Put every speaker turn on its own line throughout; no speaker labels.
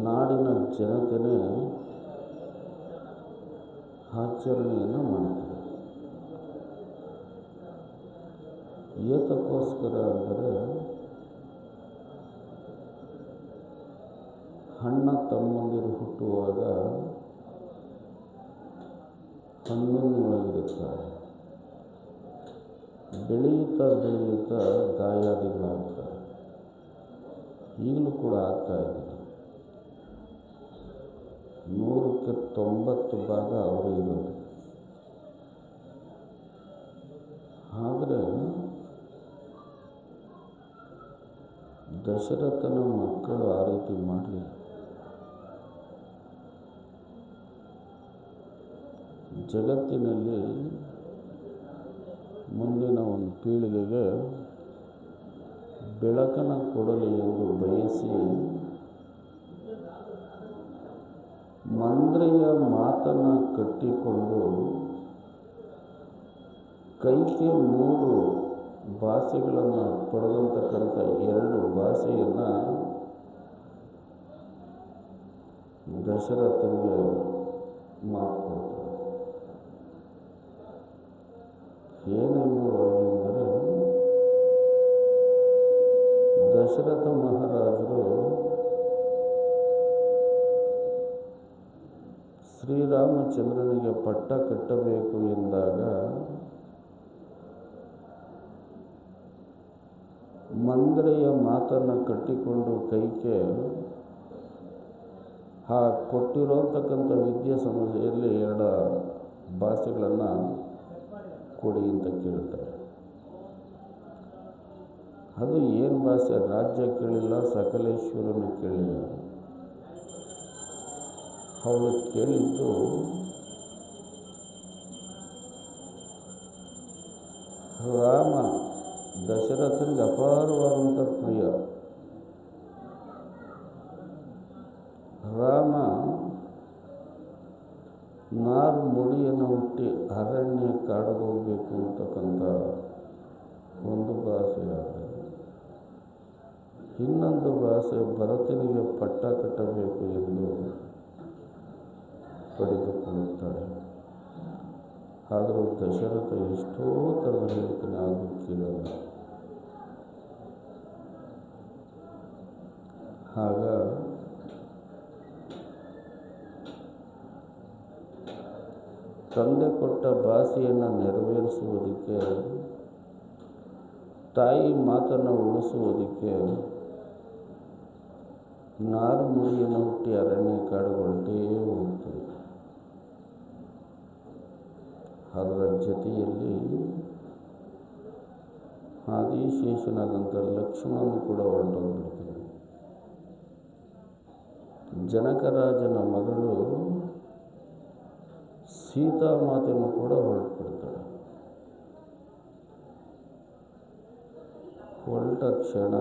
ನಾಡಿನ ಜನತೆಯೇ ಆಚರಣೆಯನ್ನು ಮಾಡ್ತಾರೆ. ಏತಕ್ಕೋಸ್ಕರ ಅಂದರೆ ಅಣ್ಣ ತಮ್ಮಂದಿರು ಹುಟ್ಟುವಾಗ ಅನ್ಯೋನ್ಯವಾಗಿರುತ್ತಾರೆ. ಬೆಳೆಯುತ್ತಾ ಬೆಳೆಯುತ್ತಾ ದಾಯಾದಿಗಳಾಗ್ತಾರೆ. ಈಗಲೂ ಕೂಡ ಆಗ್ತಾ ಇದೆ. 100ಕ್ಕೆ 90 ಭಾಗ ಅವರು ಇರೋದು. ಆದರೆ ದಶರಥನ ಮಕ್ಕಳು ಆ ರೀತಿ ಮಾಡಲಿಲ್ಲ. ಜಗತ್ತಿನಲ್ಲಿ ಮುಂದಿನ ಒಂದು ಪೀಳಿಗೆಗೆ ಬೆಳಕನ್ನು ಕೊಡಲಿ ಎಂದು ಬಯಸಿ ಮಂದ್ರೆಯ ಮಾತನ್ನು ಕಟ್ಟಿಕೊಂಡು ಕೈಗೆ 3 ಭಾಷೆಗಳನ್ನು ಪಡೆದಂತಕ್ಕಂಥ 2 ಭಾಷೆಯನ್ನು ದಶರಥನಿಗೆ ಮಾತುಕೊಡ್ತಾರೆ. ಏನೆಂದರೆ ದಶರಥ ಮಹಾರಾಜರು ಶ್ರೀರಾಮಚಂದ್ರನಿಗೆ ಪಟ್ಟ ಕಟ್ಟಬೇಕು ಎಂದಾಗ ಮಂದ್ರೆಯ ಮಾತನ್ನು ಕಟ್ಟಿಕೊಂಡು ಕೈಗೆ ಆ ಕೊಟ್ಟಿರೋತಕ್ಕಂಥ ವಿದ್ಯೆ ಸಮಸ್ಯೆಯಲ್ಲಿ 2 ಭಾಷೆಗಳನ್ನು ಕೊಡಿ ಅಂತ ಕೇಳ್ತಾರೆ. ಅದು ಏನು ಭಾಷೆ? ರಾಜ್ಯ ಕೇಳಿಲ್ಲ, ಸಕಲೇಶ್ವರನು ಕೇಳಿಲ್ಲ. ಅವಳು ಕೇಳಿದ್ದು ರಾಮ ದಶರಥನಿಗೆ ಅಪಾರವಾದಂಥ ಪ್ರಿಯ. ರಾಮ ನಾರು ಮುಡಿಯನ್ನು ಹುಟ್ಟಿ ಅರಣ್ಯ ಕಾಡಿಗೆ ಹೋಗಬೇಕು ಅಂತಕ್ಕಂಥ ಒಂದು ಭಾಷೆ. ಇನ್ನೊಂದು ಭಾಷೆ ಭರತನಿಗೆ ಪಟ್ಟ ಕಟ್ಟಬೇಕು ಎಂದು ಪಡೆದುಕೊಳ್ಳುತ್ತಾರೆ. ಆದರೂ ದಶರಥ ಎಷ್ಟೋ ಥರದ ಹೇಳ್ತಾನೆ, ಆದರೂ ಕೇಳಲ್ಲ. ಆಗ ತಂದೆ ಕೊಟ್ಟ ಭಾಷೆಯನ್ನು ನೆರವೇರಿಸುವುದಕ್ಕೆ, ತಾಯಿ ಮಾತನ್ನು ಉಳಿಸುವುದಕ್ಕೆ ನಾರು ಮುಡಿಯನ್ನು ಹುಟ್ಟಿ ಅರಣ್ಯ ಕಾಡುಗೊಳ್ತೇ ಹೋಗ್ತದೆ. ಅದರ ಜೊತೆಯಲ್ಲಿ ಆದಿಶೇಷನಾದಂಥ ಲಕ್ಷ್ಮಣನು ಕೂಡ ಹೊರಟೋಗ್ಬಿಡ್ತಾನೆ. ಜನಕರಾಜನ ಮಗಳು ಸೀತಾಮಾತೆಯನ್ನು ಕೂಡ ಹೊರಟುಬಿಡ್ತಾಳೆ. ಹೊರಟ ಕ್ಷಣ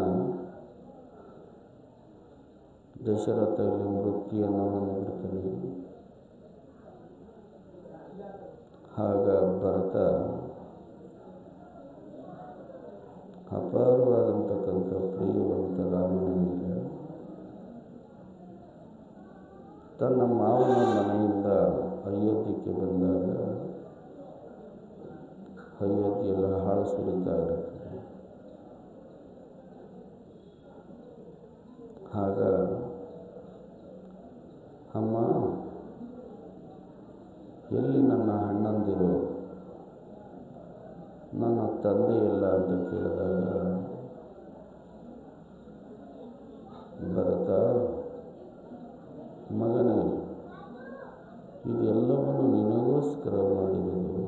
ದಶರಥ ಇಲ್ಲಿ ಮೃತ್ಯುವನ್ನು ಹೊಂದಿಬಿಡ್ತಾನೆ. ಆಗ ಭರತ ಅಪಾರವಾದಂತಕ್ಕಂಥ ಪ್ರಿಯವಂತ ರಾಮನಿಗೆ ತನ್ನ ಮಾವನ ಮನೆಯಿಂದ ಅಯೋಧ್ಯಕ್ಕೆ ಬಂದಾಗ ಅಯೋಧ್ಯೆಲ್ಲ ಹಾಳು ಸುರಿತಾ ಇರುತ್ತೆ. ಆಗ ಅಮ್ಮ, ಎಲ್ಲಿ ನನ್ನ ಅಣ್ಣಂದಿರು, ನನ್ನ ತಂದೆ ಇಲ್ಲ ಅಂತ ಕೇಳಿದಾಗ ಭರತ, ಮಗನೇ, ಇದೆಲ್ಲವನ್ನು ನಿನಗೋಸ್ಕರ ಮಾಡಿರುವುದು.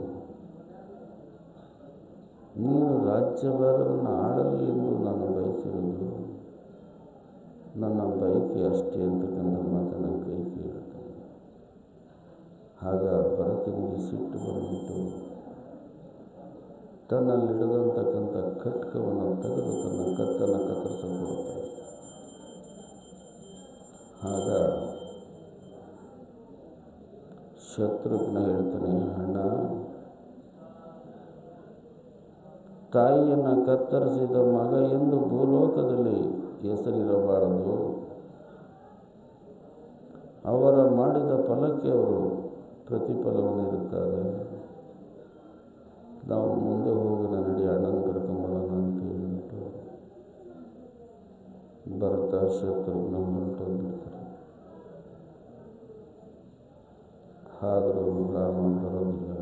ನೀನು ರಾಜ್ಯಭಾರವನ್ನು ಆಳಲಿ ಎಂದು ನಾನು ಬಯಸಿರುವುದು. ನನ್ನ ಬಯಕೆ ಅಷ್ಟೇ ಅಂತಕ್ಕಂಥ ಮಾತನ್ನು ಕೈ ಕೇಳುತ್ತಾನೆ. ಆಗ ಭರತನಿಗೆ ಸಿಟ್ಟು ಬಂದ್ಬಿಟ್ಟು ತನ್ನಲ್ಲಿಡದಂತಕ್ಕಂಥ ಖಡ್ಗವನ್ನು ತೆಗೆದು ತನ್ನ ಕತ್ತನ್ನು ಕತ್ತರಿಸಿಕೊಡುತ್ತಾನೆ. ಆಗ ಶತ್ರುಘ್ನ ಹೇಳ್ತಾನೆ, ಅಣ್ಣ, ತಾಯಿಯನ್ನು ಕತ್ತರಿಸಿದ ಮಗ ಎಂದು ಭೂಲೋಕದಲ್ಲಿ ಹೆಸರಿರಬಾರದು. ಅವರ ಮಾಡಿದ ಫಲಕ್ಕೆ ಅವರು ಪ್ರತಿಫಲವನ್ನು ಇರುತ್ತಾರೆ. ನಾವು ಮುಂದೆ ಹೋಗಿ ನಡಿ ಅಣ್ಣನ ಕರ್ಕೊಂಬರೋಣ ಅಂತ ಹೇಳ್ಬಿಟ್ಟು ಭರತ ಶತ್ರುಘ್ನ ಹೊರಟೋಗ್ಬಿಡ್ತಾರೆ. ಆದರೂ ರಾಮ ಬರೋದಿಲ್ಲ,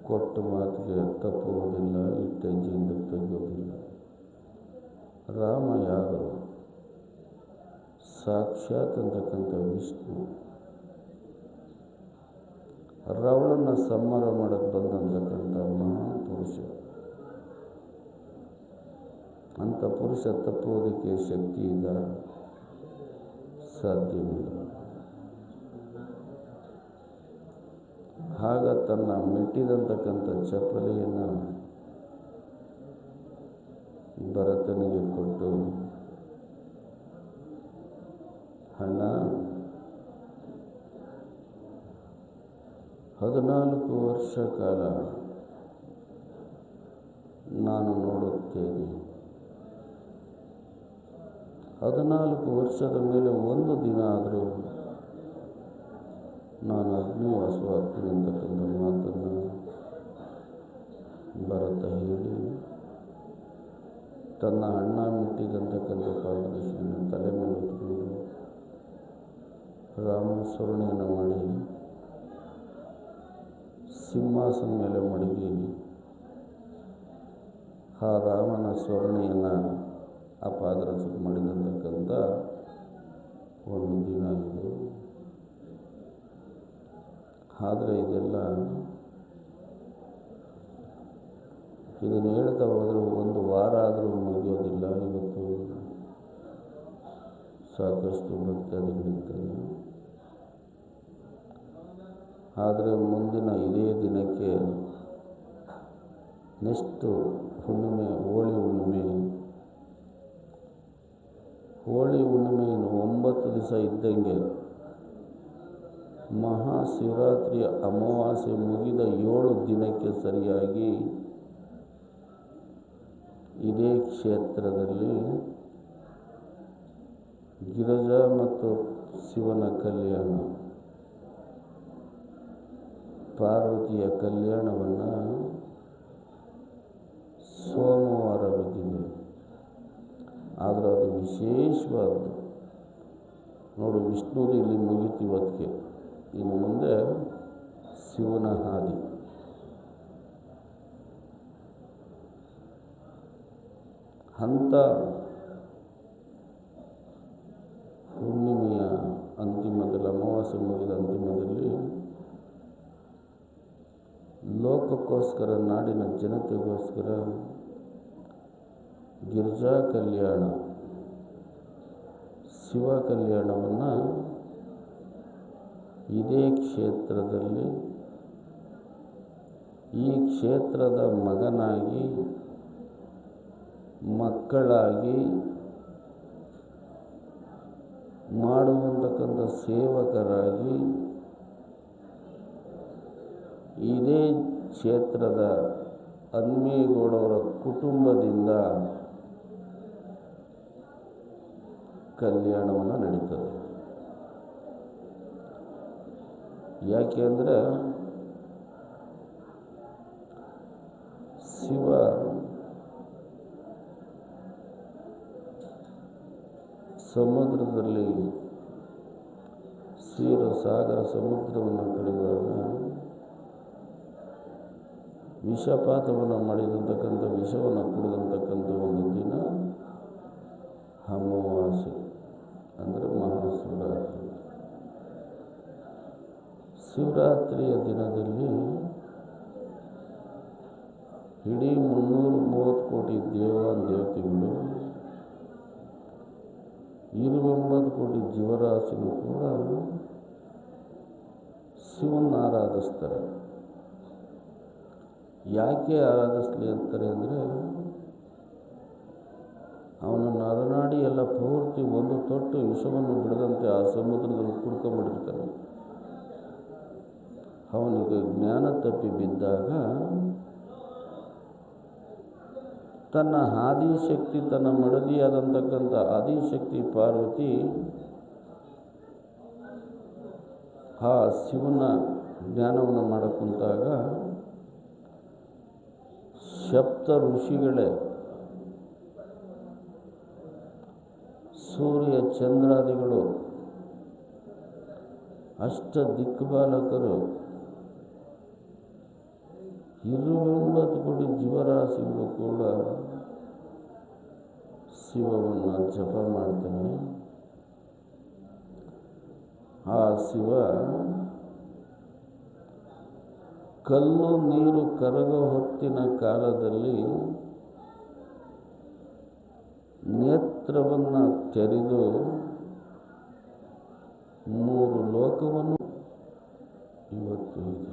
ಕೊಟ್ಟ ಮಾತಿಗೆ ತಪ್ಪುವುದಿಲ್ಲ, ಇಟ್ಟ ಹೆಜ್ಜೆಯಿಂದ ತೆಗೆಯೋದಿಲ್ಲ. ರಾಮ ಯಾರು? ಸಾಕ್ಷಾತ್ ಅಂತಕ್ಕಂಥ ವಿಷ್ಣು. ರಾವಣನ ಸಂಹಾರ ಮಾಡಕ್ಕೆ ಬಂದಂತಕ್ಕಂಥ ಮಹಾನ್ ಪುರುಷ. ಅಂಥ ಪುರುಷ ತಪ್ಪುವುದಕ್ಕೆ ಶಕ್ತಿ ಇಲ್ಲ, ಸಾಧ್ಯವಿಲ್ಲ. ಆಗ ತನ್ನ ಮೆಟ್ಟಿದಂತಕ್ಕಂಥ ಚಪ್ಪಲಿಯನ್ನು ಭರತನಿಗೆ ಕೊಟ್ಟು, ಅಣ್ಣ 14 ವರ್ಷ ಕಾಲ ನಾನು ನೋಡುತ್ತೇನೆ. 14 ವರ್ಷದ ಮೇಲೆ ಒಂದು ದಿನ ಆದರೂ ನಾನು ಅಗ್ನಿವಾಸವಾಗ್ತೀನಿ ಅಂತಕ್ಕಂಥ ಮಾತನ್ನು ಭರತ ಹೇಳಿ ತನ್ನ ಅಣ್ಣ ಮೆಟ್ಟಿದಂತಕ್ಕಂಥ ಪಾದರಕ್ಷೆಯನ್ನು ತಲೆ ಮೇಲೆ ಹೊತ್ಕೊಂಡು ರಾಮನ ಸ್ಮರಣೆಯನ್ನು ಮಾಡಿ ಸಿಂಹಾಸನ ಮೇಲೆ ಮಡಗಿ ಆ ರಾಮನ ಸ್ಮರಣೆಯನ್ನು ಆ ಪಾದರಕ್ಷೆ ಮಾಡಿದಂತಕ್ಕಂಥ ಒಂದು ದಿನ ಇದು. ಆದರೆ ಇದನ್ನು ಹೇಳ್ತಾ ಹೋದರೂ ಒಂದು ವಾರ ಆದರೂ ಮುಗಿಯೋದಿಲ್ಲ. ಇವತ್ತು ಸಾಕಷ್ಟು ಭಕ್ತಾದಿಗಳಿರ್ತಾರೆ. ಆದರೆ ಮುಂದಿನ ಇದೇ ದಿನಕ್ಕೆ ನೆಕ್ಸ್ಟು ಹುಣ್ಣಿಮೆ, ಹೋಳಿ ಹುಣ್ಣಿಮೆ. ಹೋಳಿ ಹುಣ್ಣಿಮೆ ಇನ್ನು 9 ದಿವಸ ಇದ್ದಂಗೆ ಮಹಾಶಿವರಾತ್ರಿಯ ಅಮಾವಾಸ್ಯೆ ಮುಗಿದ 7 ದಿನಕ್ಕೆ ಸರಿಯಾಗಿ ಇದೇ ಕ್ಷೇತ್ರದಲ್ಲಿ ಗಿರಿಜಾ ಮತ್ತು ಶಿವನ ಕಲ್ಯಾಣ, ಪಾರ್ವತಿಯ ಕಲ್ಯಾಣವನ್ನು ಸೋಮವಾರ ಬಿದ್ದಿದೆ. ಆದರೆ ಅದು ವಿಶೇಷವಾದ್ದು. ನೋಡು, ವಿಷ್ಣುದು ಇಲ್ಲಿ ಮುಗಿತು ಇವತ್ತಿಗೆ. ಇನ್ನು ಮುಂದೆ ಶಿವನ ಹಾದಿ. ಅಂಥ ಹುಣ್ಣಿಮೆಯ ಅಂತಿಮದಲ್ಲಿ, ಅಮಾವಾಸ್ಯೆ ಮುಗಿದ ಅಂತಿಮದಲ್ಲಿ ಲೋಕಕ್ಕೋಸ್ಕರ, ನಾಡಿನ ಜನತೆಗೋಸ್ಕರ ಗಿರಿಜಾ ಕಲ್ಯಾಣ, ಶಿವ ಕಲ್ಯಾಣವನ್ನು ಇದೇ ಕ್ಷೇತ್ರದಲ್ಲಿ, ಈ ಕ್ಷೇತ್ರದ ಮಗನಾಗಿ, ಮಕ್ಕಳಾಗಿ ಮಾಡುವಂತಕ್ಕಂಥ ಸೇವಕರಾಗಿ ಇದೇ ಕ್ಷೇತ್ರದ ಹನುಮೇಗೌಡವರ ಕುಟುಂಬದಿಂದ ಕಲ್ಯಾಣವನ್ನು ನಡೀತದೆ. ಯಾಕೆ ಅಂದರೆ ಶಿವ ಸಮುದ್ರದಲ್ಲಿ ಕ್ಷೀರಸಾಗರ ಸಮುದ್ರವನ್ನು ಕಡಿಯುವಾಗ ವಿಷಪಾತವನ್ನು ಮಾಡಿದಂತಕ್ಕಂಥ ವಿಷವನ್ನು ಕುಡಿದಂತಕ್ಕಂಥ ಒಂದು ದಿನ ಅಮಾವಾಸ್ಯೆ, ಅಂದರೆ ಮಹಾಶಿವರಾತ್ರಿ. ಶಿವರಾತ್ರಿಯ ದಿನದಲ್ಲಿ ಇಡೀ 330 ಕೋಟಿ ದೇವತೆಗಳು, 29 ಕೋಟಿ ಜೀವರಾಶಿಗಳು ಕೂಡ ಶಿವನ ಆರಾಧಿಸ್ತಾರೆ. ಯಾಕೆ ಆರಾಧಿಸ್ಲಿ ಅಂತಾರೆ ಅಂದರೆ, ಅವನ ನರನಾಡಿ ಎಲ್ಲ ಪೂರ್ತಿ ಒಂದು ತೊಟ್ಟು ವಿಷವನ್ನು ಬಿಡದಂತೆ ಆ ಸಮುದ್ರದಲ್ಲಿ ಕುಡ್ಕೊಂಡ್ಬಿಟ್ಟಿರ್ತಾನೆ. ಅವನಿಗೆ ಜ್ಞಾನ ತಪ್ಪಿ ಬಿದ್ದಾಗ ತನ್ನ ಆದಿಶಕ್ತಿ, ತನ್ನ ಮಡದಿಯಾದಂತಕ್ಕಂಥ ಆದಿಶಕ್ತಿ ಪಾರ್ವತಿ ಆ ಶಿವನ ಜ್ಞಾನವನ್ನು ಮಾಡಕ್ಕುಂತಾಗ ಸಪ್ತ ಋಷಿಗಳೇ ಸೂರ್ಯ ಚಂದ್ರಾದಿಗಳು ಅಷ್ಟ ದಿಕ್ಪಾಲಕರು 29 ಕೋಟಿ ಜೀವರಾಶಿಗಳು ಕೂಡ ಶಿವವನ್ನು ಜಪ ಮಾಡ್ತಾನೆ. ಆ ಶಿವ ಕಲ್ಲು ನೀರು ಕರಗೋ ಹೊತ್ತಿನ ಕಾಲದಲ್ಲಿ ನೇತ್ರವನ್ನು ತೆರೆದು 3 ಲೋಕವನ್ನು ಇವತ್ತು ಇದೆ.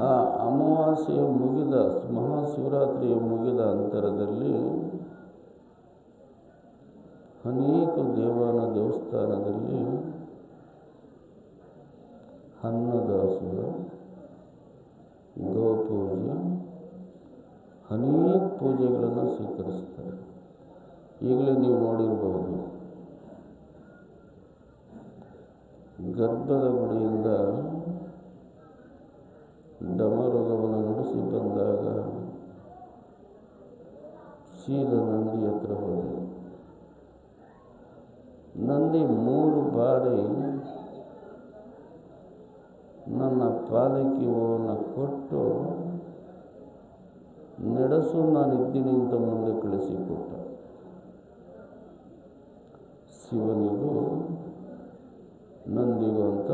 ಆ ಅಮಾವಾಸ್ಯೆಯ ಮುಗಿದ ಮಹಾಶಿವರಾತ್ರಿಯ ಮುಗಿದ ಅಂತರದಲ್ಲಿ ಅನೇಕ ದೇವಸ್ಥಾನದಲ್ಲಿ ಅನ್ನದಾಸೋಹ, ಗೋಪೂಜೆ, ಅನೇಕ ಪೂಜೆಗಳನ್ನು ಸ್ವೀಕರಿಸ್ತಾರೆ. ಈಗಲೇ ನೀವು ನೋಡಿರಬಹುದು, ಗರ್ಭದ ಗುಡಿಯಿಂದ ಡಮರುಗವನ್ನು ನುಡಿಸಿ ಬಂದಾಗ ಸೀದ ನಂದಿ ಹತ್ರ ಹೋಗಿ ನಂದಿ 3 ಬಾರಿ ನನ್ನ ಪಾದಕ್ಕೆ ಹೂವನ್ನು ಕೊಟ್ಟು ನಡೆಸು ನಾನಿದ್ದೀನಿ ಅಂತ ಮುಂದೆ ಕಳಿಸಿಕೊಟ್ಟ. ಶಿವನಿಗೂ ನಂದಿಗೂ ಅಂತ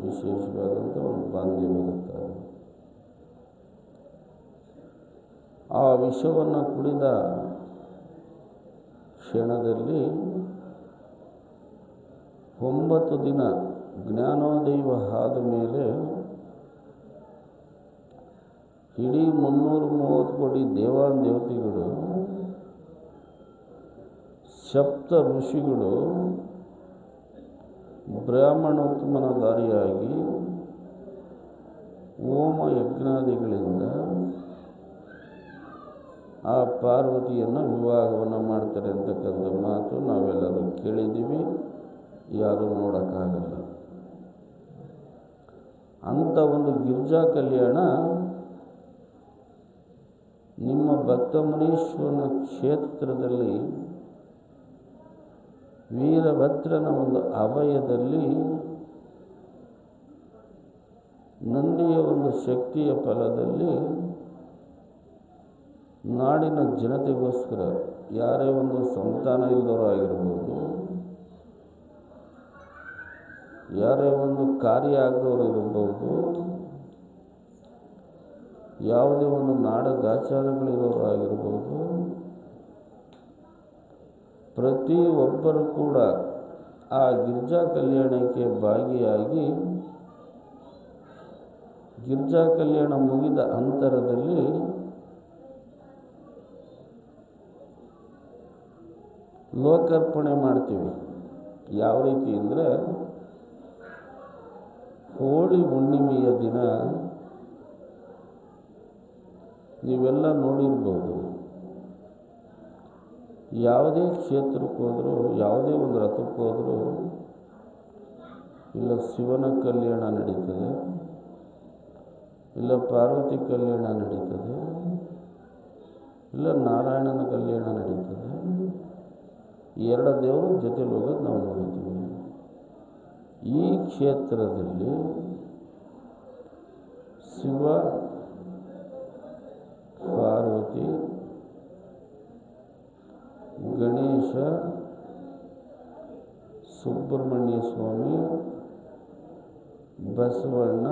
ವಿಶೇಷವಾದಂಥ ಒಂದು ಬಾಂಧವ್ಯವಿರುತ್ತದೆ. ಆ ವಿಷವನ್ನು ಕುಡಿದ ಕ್ಷಣದಲ್ಲಿ 9 ದಿನ ಜ್ಞಾನೋದಯ ಆದ ಮೇಲೆ ಇಡೀ 330 ಕೋಟಿ ದೇವತೆಗಳು, ಸಪ್ತ ಋಷಿಗಳು ಬ್ರಾಹ್ಮಣೋತ್ತಮನ ದಾರಿಯಾಗಿ ಹೋಮ ಯಜ್ಞಾದಿಗಳಿಂದ ಆ ಪಾರ್ವತಿಯನ್ನು ವಿವಾಹವನ್ನು ಮಾಡ್ತಾರೆ ಅಂತಕ್ಕಂಥ ಮಾತು ನಾವೆಲ್ಲರೂ ಕೇಳಿದ್ದೀವಿ, ಯಾರೂ ನೋಡೋಕ್ಕಾಗಲ್ಲ. ಅಂಥ ಒಂದು ಗಿರಿಜಾ ಕಲ್ಯಾಣ ನಿಮ್ಮ ಭಕ್ತಮುನೀಶ್ವರನ ಕ್ಷೇತ್ರದಲ್ಲಿ ವೀರಭದ್ರನ ಒಂದು ಅಭಯದಲ್ಲಿ ನಂದಿಯ ಒಂದು ಶಕ್ತಿಯ ಫಲದಲ್ಲಿ ನಾಡಿನ ಜನತೆಗೋಸ್ಕರ ಯಾರೇ ಒಂದು ಸಂತಾನ ಇಲ್ಲದವರು ಆಗಿರ್ಬೋದು, ಯಾರೇ ಒಂದು ಕಾರ್ಯ ಆಗದವರು ಇರಬಹುದು, ಯಾವುದೇ ಒಂದು ನಾಡಗಾಚಾರಗಳಿರೋರು ಆಗಿರ್ಬೋದು, ಪ್ರತಿಯೊಬ್ಬರು ಕೂಡ ಆ ಗಿರಿಜಾ ಕಲ್ಯಾಣಕ್ಕೆ ಭಾಗಿಯಾಗಿ ಗಿರಿಜಾ ಕಲ್ಯಾಣ ಮುಗಿದ ಅಂತರದಲ್ಲಿ ಲೋಕಾರ್ಪಣೆ ಮಾಡ್ತೀವಿ. ಯಾವ ರೀತಿ ಅಂದರೆ, ಹೋಳಿ ಹುಣ್ಣಿಮೆಯ ದಿನ ನೀವೆಲ್ಲ ನೋಡಿರ್ಬೋದು, ಯಾವುದೇ ಕ್ಷೇತ್ರಕ್ಕೆ ಹೋದರೂ, ಯಾವುದೇ ಒಂದು ರಥಕ್ಕೆ ಹೋದರೂ ಇಲ್ಲ ಶಿವನ ಕಲ್ಯಾಣ ನಡೀತದೆ, ಇಲ್ಲ ಪಾರ್ವತಿ ಕಲ್ಯಾಣ ನಡೀತದೆ, ಇಲ್ಲ ನಾರಾಯಣನ ಕಲ್ಯಾಣ ನಡೀತದೆ. 2 ದೇವರು ಜೊತೆಲಿ ಹೋಗೋದು ನಾವು ನೋಡಿದ್ದೀವಿ. ಈ ಕ್ಷೇತ್ರದಲ್ಲಿ ಶಿವ, ಪಾರ್ವತಿ, ಗಣೇಶ, ಸುಬ್ರಹ್ಮಣ್ಯ ಸ್ವಾಮಿ, ಬಸವಣ್ಣ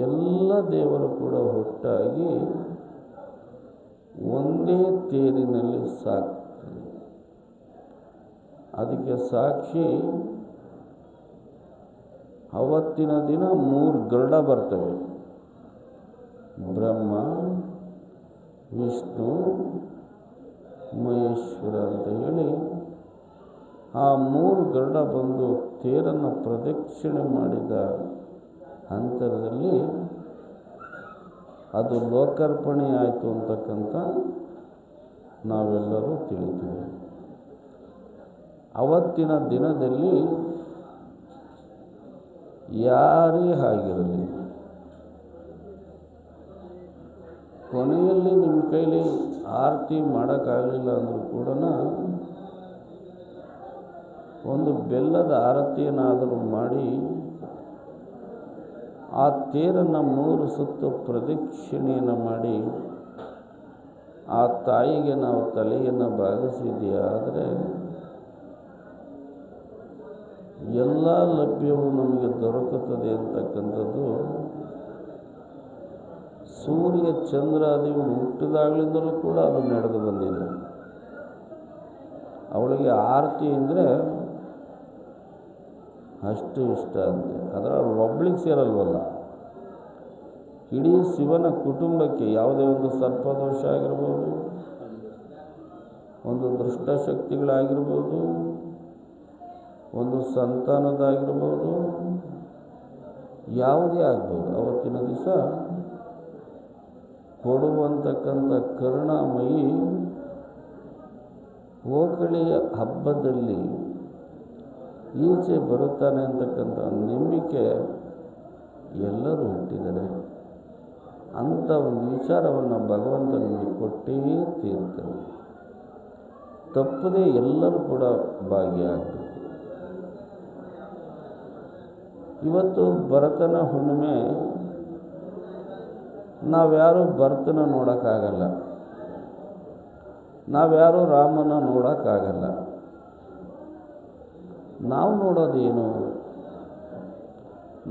ಎಲ್ಲ ದೇವರು ಕೂಡ ಒಟ್ಟಾಗಿ ಒಂದೇ ತೇರಿನಲ್ಲಿ ಸಾಕ್ತದೆ. ಅದಕ್ಕೆ ಸಾಕ್ಷಿ ಅವತ್ತಿನ ದಿನ 3 ಗರುಡ ಬರ್ತವೆ. ಬ್ರಹ್ಮ, ವಿಷ್ಣು, ಮಹೇಶ್ವರ ಅಂತ ಹೇಳಿ ಆ 3 ಗರುಡ ಬಂದು ತೇರನ್ನು ಪ್ರದಕ್ಷಿಣೆ ಮಾಡಿದ ಅಂತರದಲ್ಲಿ ಅದು ಲೋಕಾರ್ಪಣೆ ಆಯಿತು ಅಂತಕ್ಕಂಥ ನಾವೆಲ್ಲರೂ ತಿಳಿತೀವಿ. ಅವತ್ತಿನ ದಿನದಲ್ಲಿ ಯಾರೇ ಆಗಿರಲಿ, ಕೊನೆಯಲ್ಲಿ ನಿಮ್ಮ ಕೈಲಿ ಆರತಿ ಮಾಡೋಕ್ಕಾಗಲಿಲ್ಲ ಅಂದರೂ ಕೂಡ ಒಂದು ಬೆಲ್ಲದ ಆರತಿಯನ್ನಾದರೂ ಮಾಡಿ ಆ ತೇರನ್ನು 3 ಸುತ್ತು ಪ್ರದಕ್ಷಿಣೆಯನ್ನು ಮಾಡಿ ಆ ತಾಯಿಗೆ ನಾವು ತಲೆಯನ್ನು ಬಾಗಿಸಿದೆಯಾದರೆ ಎಲ್ಲ ಲಭ್ಯವೂ ನಮಗೆ ದೊರಕುತ್ತದೆ ಅಂತಕ್ಕಂಥದ್ದು ಸೂರ್ಯ ಚಂದ್ರಾದಿಗಳು ಹುಟ್ಟಿದಾಗಲಿಂದಲೂ ಕೂಡ ಅದು ನಡೆದು ಬಂದಿದೆ. ಅವಳಿಗೆ ಆರತಿ ಅಂದರೆ ಅಷ್ಟು ಇಷ್ಟ ಅಂತೆ. ಅದರ ಒಬ್ಳಿಗೆ ಸೇರಲ್ವಲ್ಲ, ಇಡೀ ಶಿವನ ಕುಟುಂಬಕ್ಕೆ ಯಾವುದೇ ಒಂದು ಸರ್ಪದೋಷ ಆಗಿರ್ಬೋದು, ಒಂದು ದುಷ್ಟಶಕ್ತಿಗಳಾಗಿರ್ಬೋದು, ಒಂದು ಸಂತಾನದಾಗಿರ್ಬೋದು, ಯಾವುದೇ ಆಗ್ಬೋದು, ಅವತ್ತಿನ ದಿವಸ ಕೊಡುವಂತಕ್ಕಂಥ ಕರುಣಾಮಯಿ ಓಕಳಿಯ ಹಬ್ಬದಲ್ಲಿ ಈಚೆ ಬರುತ್ತಾನೆ ಅಂತಕ್ಕಂಥ ನಂಬಿಕೆ ಎಲ್ಲರೂ ಇಟ್ಟಿದ್ದಾರೆ. ಅಂಥ ಒಂದು ವಿಚಾರವನ್ನು ಭಗವಂತ ನಿಮಗೆ ಕೊಟ್ಟೇ ತೀರ್ತಾನೆ. ತಪ್ಪದೇ ಎಲ್ಲರೂ ಕೂಡ ಭಾಗಿಯಾಗಬೇಕು. ಇವತ್ತು ಭರತನ ಹುಣ್ಣಿಮೆ. ನಾವ್ಯಾರೂ ಭರತನ ನೋಡೋಕ್ಕಾಗಲ್ಲ, ನಾವ್ಯಾರೂ ರಾಮನ ನೋಡೋಕ್ಕಾಗಲ್ಲ. ನಾವು ನೋಡೋದೇನು?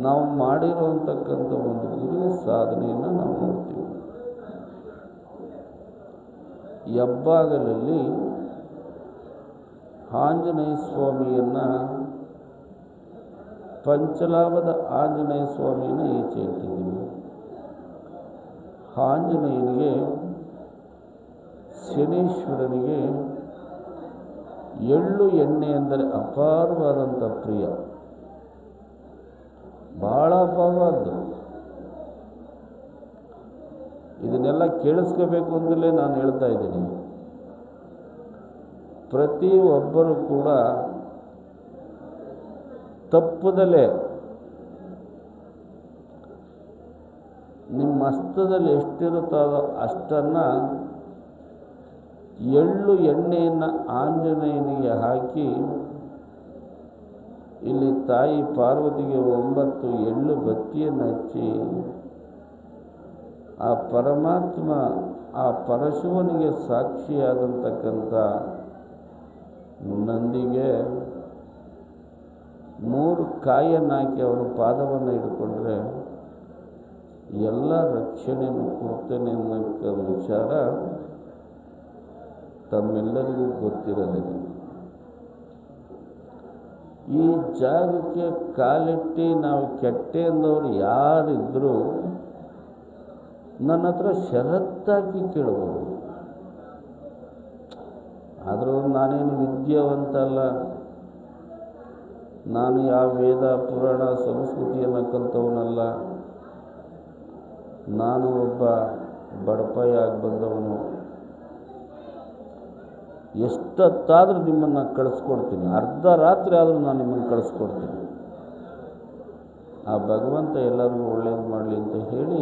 ನಾವು ಮಾಡಿರುವಂತಕ್ಕಂಥ ಒಂದು ಗುರಿ ಸಾಧನೆಯನ್ನು ನಾವು ನೋಡ್ತೀವಿ. ಹೆಬ್ಬಾಗಲಲ್ಲಿ ಆಂಜನೇಯ ಸ್ವಾಮಿಯನ್ನು, ಪಂಚಲಾಭದ ಆಂಜನೇಯ ಸ್ವಾಮಿಯನ್ನು ಈಚೆ ಇಟ್ಟಿದ್ದೀವಿ. ಆಂಜನೇಯನಿಗೆ, ಶನೀಶ್ವರನಿಗೆ ಎಳ್ಳು ಎಣ್ಣೆ ಅಂದರೆ ಅಪಾರವಾದಂಥ ಪ್ರಿಯ, ಭಾಳ ಅಪಾರವಾದ್ದು. ಇದನ್ನೆಲ್ಲ ಕೇಳಿಸ್ಕೋಬೇಕು ಅಂತಲೇ ನಾನು ಹೇಳ್ತಾ ಇದ್ದೀನಿ. ಪ್ರತಿಯೊಬ್ಬರೂ ಕೂಡ ತಪ್ಪದಲೇ ನಿಮ್ಮ ಹಸ್ತದಲ್ಲಿ ಎಷ್ಟಿರುತ್ತೋ ಅಷ್ಟನ್ನು ಎಳ್ಳು ಎಣ್ಣೆಯನ್ನು ಆಂಜನೇಯನಿಗೆ ಹಾಕಿ, ಇಲ್ಲಿ ತಾಯಿ ಪಾರ್ವತಿಗೆ 9 ಎಳ್ಳು ಬತ್ತಿಯನ್ನು ಹಚ್ಚಿ, ಆ ಪರಮಾತ್ಮ, ಆ ಪರಶಿವನಿಗೆ ಸಾಕ್ಷಿಯಾದಂತಕ್ಕಂಥ ನಂದಿಗೆ 3 ಕಾಯನ್ನು ಹಾಕಿ ಅವರ ಪಾದವನ್ನು ಹಿಡ್ಕೊಂಡ್ರೆ ಎಲ್ಲ ರಕ್ಷಣೆಯನ್ನು ಕೊಡ್ತೇನೆ ಅನ್ನೋ ವಿಚಾರ ತಮ್ಮೆಲ್ಲರಿಗೂ ಗೊತ್ತಿರೋದಿಲ್ಲ. ಈ ಜಾಗಕ್ಕೆ ಕಾಲಿಟ್ಟು ನಾವು ಕೆಟ್ಟೆ ಅಂದವರು ಯಾರಿದ್ದರೂ ನನ್ನ ಹತ್ರ ಷರತ್ತಾಗಿ ಕೇಳ್ಬೋದು. ಆದರೂ ನಾನೇನು ವಿದ್ಯಾವಂತ ಅಲ್ಲ, ನಾನು ಯಾವ ವೇದ ಪುರಾಣ ಸಂಸ್ಕೃತಿಯನ್ನು ಕಲಿತವನಲ್ಲ, ನಾನು ಒಬ್ಬ ಬಡಪಾಯಾಗಿ ಬಂದವನು. ಎಷ್ಟೊತ್ತಾದರೂ ನಿಮ್ಮನ್ನು ಕಳಿಸ್ಕೊಡ್ತೀನಿ, ಅರ್ಧ ರಾತ್ರಿ ಆದರೂ ನಾನು ನಿಮ್ಮನ್ನು ಕಳಿಸ್ಕೊಡ್ತೀನಿ. ಆ ಭಗವಂತ ಎಲ್ಲರಿಗೂ ಒಳ್ಳೇದು ಮಾಡಲಿ ಅಂತ ಹೇಳಿ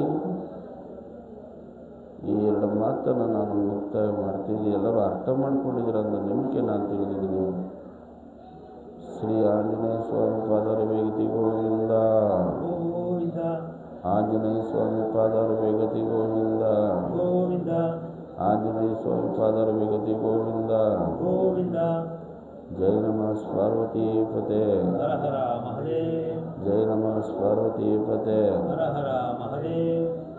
ಈ 2 ಮಾತನ್ನು ನಾನು ಮುಕ್ತಾಯ ಮಾಡ್ತಿದ್ದೀನಿ. ಎಲ್ಲರೂ ಅರ್ಥ ಮಾಡ್ಕೊಂಡಿದ್ದೀರ ಅನ್ನೋ ನಂಬಿಕೆ ನಾನು ತಿಳಿದಿದ್ದೀನಿ. ಶ್ರೀ ಆಂಜನೇಯ ಸ್ವಾಮಿ ಪಾದಾರ ವೇಗತಿ ಗೋವಿಂದ, ಆಂಜನೇಯ ಸ್ವಾಮಿ ಪಾದಾರ ವೇಗತಿ ಗೋವಿಂದ, ಆಂಜನೇಯ ಸ್ವಾಮಿ ಪಾದಾರ ವೇಗತಿ ಗೋವಿಂದ. ಜೈ ನಮಃ ಪಾರ್ವತಿ ಪತೆ, ಜೈ ನಮಃ ಪಾರ್ವತಿ ಪತೆ.